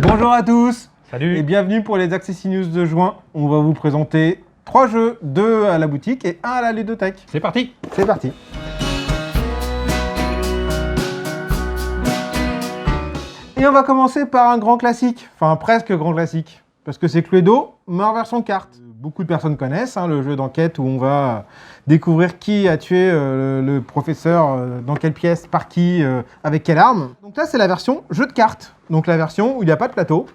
Bonjour à tous. Salut. Et bienvenue pour les Accessi News de juin. On va vous présenter 3 jeux, 2 à la boutique et 1 à la ludothèque. C'est parti. C'est parti. Et on va commencer par un grand classique, enfin presque grand classique, parce que c'est Cluedo, mais en version carte. Beaucoup de personnes connaissent le jeu d'enquête où on va découvrir qui a tué le professeur, dans quelle pièce, par qui, avec quelle arme. Donc là, c'est la version jeu de cartes, donc la version où il n'y a pas de plateau.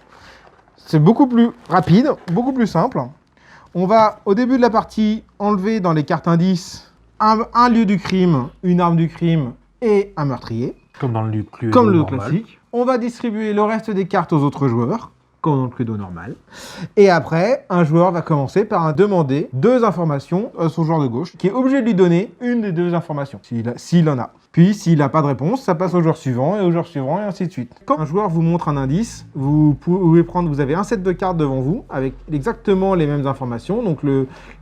C'est beaucoup plus rapide, beaucoup plus simple. On va, au début de la partie, enlever dans les cartes indices un lieu du crime, une arme du crime et un meurtrier. Comme dans le Cluedo Comme le normal. classique. On va distribuer le reste des cartes aux autres joueurs, comme dans le Cluedo normal. Et après, un joueur va commencer par demander 2 informations à son joueur de gauche, qui est obligé de lui donner une des 2 informations, s'il en a. Puis, s'il n'a pas de réponse, ça passe au joueur suivant, et au joueur suivant, et ainsi de suite. Quand un joueur vous montre un indice, vous avez un set de cartes devant vous, avec exactement les mêmes informations, donc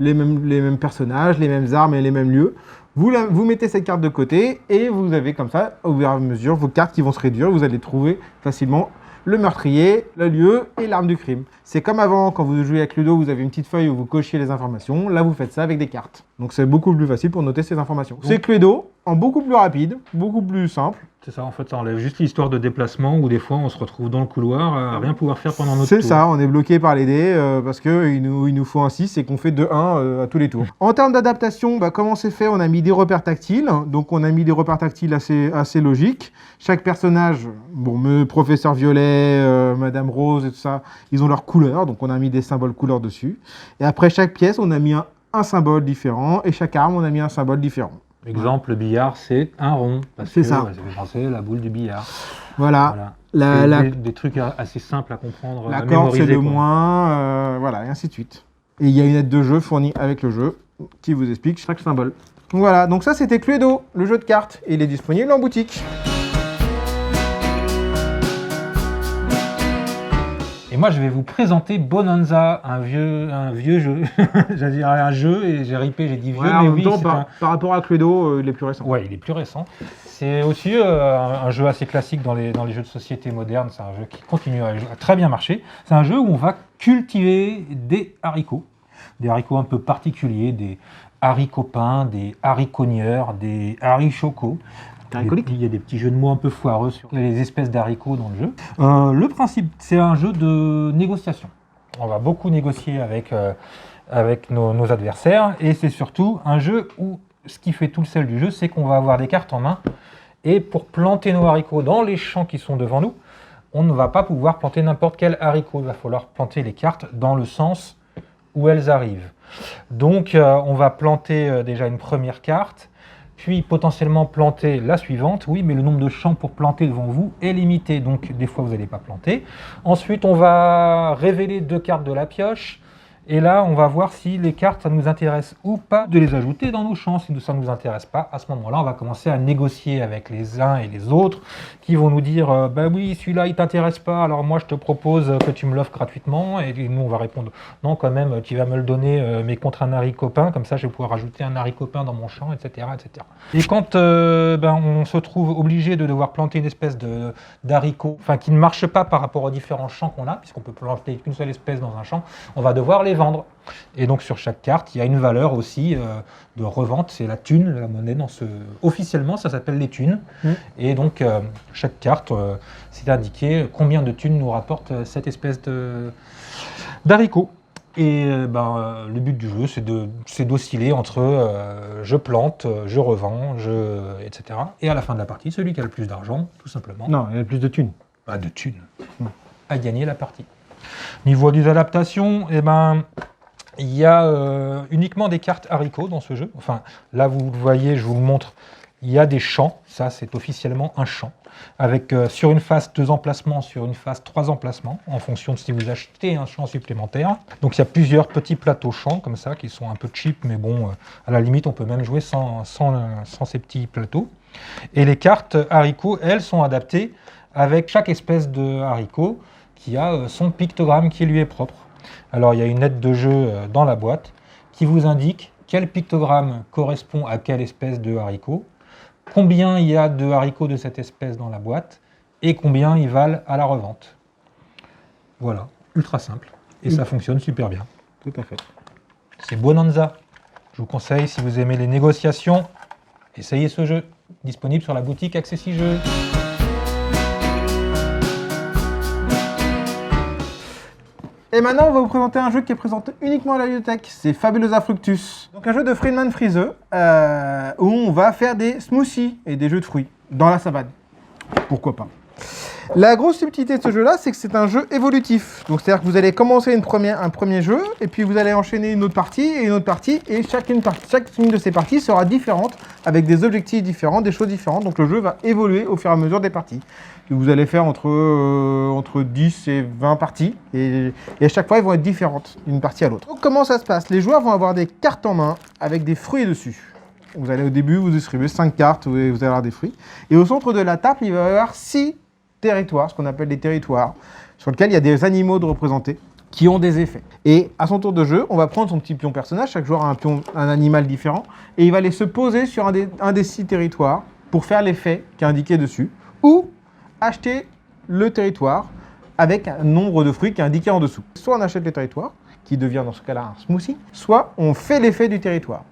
les mêmes personnages, les mêmes armes et les mêmes lieux. Vous mettez cette carte de côté et vous avez comme ça, au fur et à mesure, vos cartes qui vont se réduire. Vous allez trouver facilement le meurtrier, le lieu et l'arme du crime. C'est comme avant, quand vous jouez avec Ludo, vous avez une petite feuille où vous cochiez les informations. Là, vous faites ça avec des cartes. Donc, c'est beaucoup plus facile pour noter ces informations. C'est Cluedo, en beaucoup plus rapide, beaucoup plus simple. C'est ça, en fait, ça enlève juste l'histoire de déplacement où des fois on se retrouve dans le couloir à rien pouvoir faire pendant notre tour. C'est ça, on est bloqué par les dés parce qu'il il nous faut un 6 et qu'on fait 2-1 à tous les tours. En termes d'adaptation, comment c'est fait? On a mis des repères tactiles, donc on a mis des repères tactiles assez logiques. Chaque personnage, professeur Violet, Madame Rose et tout ça, ils ont leur couleur, donc on a mis des symboles couleurs dessus. Et après chaque pièce, on a mis un symbole différent et chaque arme, on a mis un symbole différent. Exemple, le billard, c'est un rond. C'est ça. Ça fait penser à la boule du billard. Voilà. Des trucs assez simples à comprendre, la à corde, mémoriser. c'est le moins, voilà, et ainsi de suite. Et il y a une aide de jeu fournie avec le jeu qui vous explique chaque symbole. Donc voilà, donc ça c'était Cluedo, le jeu de cartes, et il est disponible en boutique. Et moi, je vais vous présenter Bonanza, un vieux jeu. J'allais dire un jeu, et j'ai ripé, j'ai dit vieux, mais oui, c'est par rapport à Cluedo, il est plus récent. Ouais, il est plus récent. C'est aussi un jeu assez classique dans les jeux de société modernes. C'est un jeu qui continue à très bien marcher. C'est un jeu où on va cultiver des haricots un peu particuliers, des haricots pins, des haricogneurs, des harichocos. Il y a des petits jeux de mots un peu foireux sur les espèces d'haricots dans le jeu. Le principe, c'est un jeu de négociation. On va beaucoup négocier avec nos adversaires, et c'est surtout un jeu où ce qui fait tout le sel du jeu, c'est qu'on va avoir des cartes en main, et pour planter nos haricots dans les champs qui sont devant nous, on ne va pas pouvoir planter n'importe quel haricot. Il va falloir planter les cartes dans le sens où elles arrivent. Donc on va planter déjà une première carte, puis potentiellement planter la suivante. Oui, mais le nombre de champs pour planter devant vous est limité, donc des fois vous n'allez pas planter. Ensuite, on va révéler 2 cartes de la pioche, et là, on va voir si les cartes, ça nous intéresse ou pas de les ajouter dans nos champs. Si ça ne nous intéresse pas, à ce moment-là, on va commencer à négocier avec les uns et les autres, qui vont nous dire bah oui, celui-là, il t'intéresse pas, alors moi, je te propose que tu me l'offres gratuitement. Et nous, on va répondre non, quand même, tu vas me le donner, mais contre un haricot pin, comme ça, je vais pouvoir rajouter un haricot pin dans mon champ, etc. etc. Et quand on se trouve obligé de devoir planter une espèce d'haricot, qui ne marche pas par rapport aux différents champs qu'on a, puisqu'on peut planter qu'une seule espèce dans un champ, on va devoir les vendre. Et donc sur chaque carte, il y a une valeur aussi de revente, c'est la thune, la monnaie officiellement ça s'appelle les thunes. Et donc chaque carte, c'est indiqué combien de thunes nous rapporte cette espèce d'haricot. Et le but du jeu, c'est d'osciller entre je plante, je revends, etc. Et à la fin de la partie, celui qui a le plus d'argent, tout simplement. Non, il y a plus de thunes. De thunes. A gagné la partie. Niveau des adaptations, il y a uniquement des cartes haricots dans ce jeu. Enfin, là, vous le voyez, je vous le montre, il y a des champs. Ça, c'est officiellement un champ. Avec sur une face 2 emplacements, sur une face 3 emplacements, en fonction de si vous achetez un champ supplémentaire. Donc, il y a plusieurs petits plateaux champs, comme ça, qui sont un peu cheap, mais bon, à la limite, on peut même jouer sans ces petits plateaux. Et les cartes haricots, elles, sont adaptées avec chaque espèce de haricot qui a son pictogramme qui lui est propre. Alors il y a une aide de jeu dans la boîte qui vous indique quel pictogramme correspond à quelle espèce de haricot, combien il y a de haricots de cette espèce dans la boîte et combien ils valent à la revente. Voilà, ultra simple. Et ça fonctionne super bien. Tout à fait. C'est Bonanza. Je vous conseille, si vous aimez les négociations, essayez ce jeu. Disponible sur la boutique Accessi Jeux. Et maintenant, on va vous présenter un jeu qui est présenté uniquement à la bibliothèque. C'est Fabulosa Fructus. Donc un jeu de Friedman Friese où on va faire des smoothies et des jeux de fruits dans la savane. Pourquoi pas. La grosse subtilité de ce jeu-là, c'est que c'est un jeu évolutif. Donc c'est-à-dire que vous allez commencer un premier jeu, et puis vous allez enchaîner une autre partie, et une autre partie, et chacune de ces parties sera différente, avec des objectifs différents, des choses différentes. Donc le jeu va évoluer au fur et à mesure des parties. Vous allez faire entre 10 et 20 parties, et à chaque fois, elles vont être différentes d'une partie à l'autre. Donc comment ça se passe? Les joueurs vont avoir des cartes en main, avec des fruits dessus. Vous allez au début, vous distribuez 5 cartes, et vous allez avoir des fruits. Et au centre de la table, il va y avoir 6 territoires, ce qu'on appelle des territoires, sur lesquels il y a des animaux de représentés qui ont des effets. Et à son tour de jeu, on va prendre son petit pion personnage, chaque joueur a un animal différent, et il va aller se poser sur un des 6 territoires pour faire l'effet qui est indiqué dessus, ou acheter le territoire avec un nombre de fruits qui est indiqué en dessous. Soit on achète le territoire, qui devient dans ce cas-là un smoothie, soit on fait l'effet du territoire.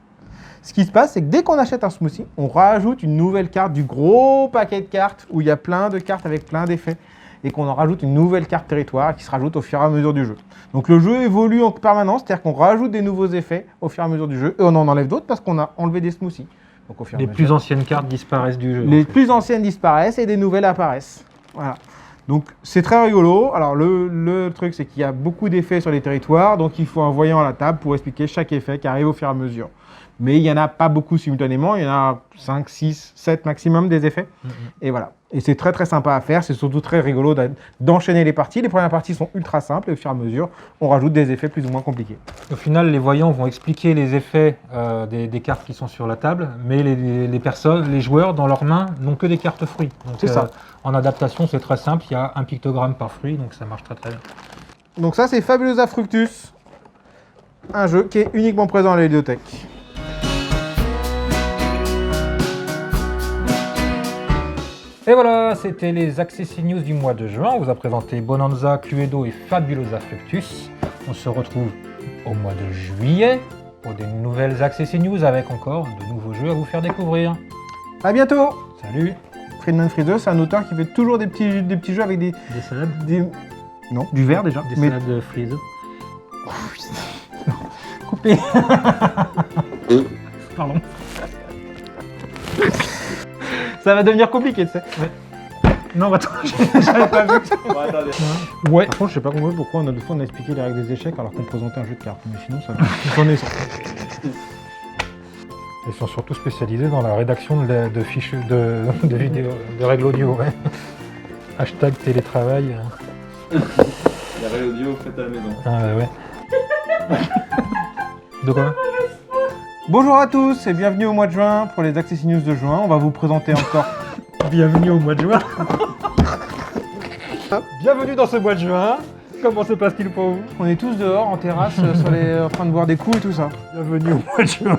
Ce qui se passe, c'est que dès qu'on achète un smoothie, on rajoute une nouvelle carte du gros paquet de cartes où il y a plein de cartes avec plein d'effets et qu'on en rajoute une nouvelle carte territoire qui se rajoute au fur et à mesure du jeu. Donc le jeu évolue en permanence, c'est-à-dire qu'on rajoute des nouveaux effets au fur et à mesure du jeu et on en enlève d'autres parce qu'on a enlevé des smoothies. Donc, au fur et à Les mesure, plus anciennes cartes disparaissent du jeu. les plus anciennes disparaissent et des nouvelles apparaissent. Voilà. Donc c'est très rigolo. Alors le truc, c'est qu'il y a beaucoup d'effets sur les territoires, donc il faut un voyant à la table pour expliquer chaque effet qui arrive au fur et à mesure. Mais il n'y en a pas beaucoup simultanément, il y en a 5, 6, 7 maximum des effets. Et voilà. Et c'est très très sympa à faire, c'est surtout très rigolo d'enchaîner les parties. Les premières parties sont ultra simples et au fur et à mesure, on rajoute des effets plus ou moins compliqués. Au final, les voyants vont expliquer les effets des cartes qui sont sur la table, mais les joueurs, dans leurs mains, n'ont que des cartes fruits. C'est ça. En adaptation, c'est très simple, il y a un pictogramme par fruit, donc ça marche très très bien. Donc ça, c'est Fabulosa Fructus, un jeu qui est uniquement présent à la bibliothèque. Et voilà, c'était les Accessi News du mois de juin. On vous a présenté Bonanza, Cluedo et Fabulosa Fructus. On se retrouve au mois de juillet pour des nouvelles Accessi News avec encore de nouveaux jeux à vous faire découvrir. À bientôt. Salut. Friedman Friese, c'est un auteur qui fait toujours des petits jeux avec des salades. Non, du verre déjà. Des salades de frites. Coupé. Pardon. Ça va devenir compliqué, tu sais. Ouais. Non, attends, j'avais pas vu. Ouais. Par contre, je sais pas compris pourquoi on a expliqué les règles des échecs alors qu'on présentait un jeu de cartes. Mais sinon, ça j'en ai ça. Ils sont surtout spécialisés dans la rédaction de fiches de vidéos, de règles audio. Ouais. Hashtag télétravail. La règle audio faite à la maison. Ah ouais. De quoi? Bonjour à tous et bienvenue au mois de juin pour les Accessi News de juin. On va vous présenter encore. Bienvenue au mois de juin. Bienvenue dans ce mois de juin. Comment se passe-t-il pour vous? On est tous dehors en terrasse en train de boire des coups et tout ça. Bienvenue au mois de juin.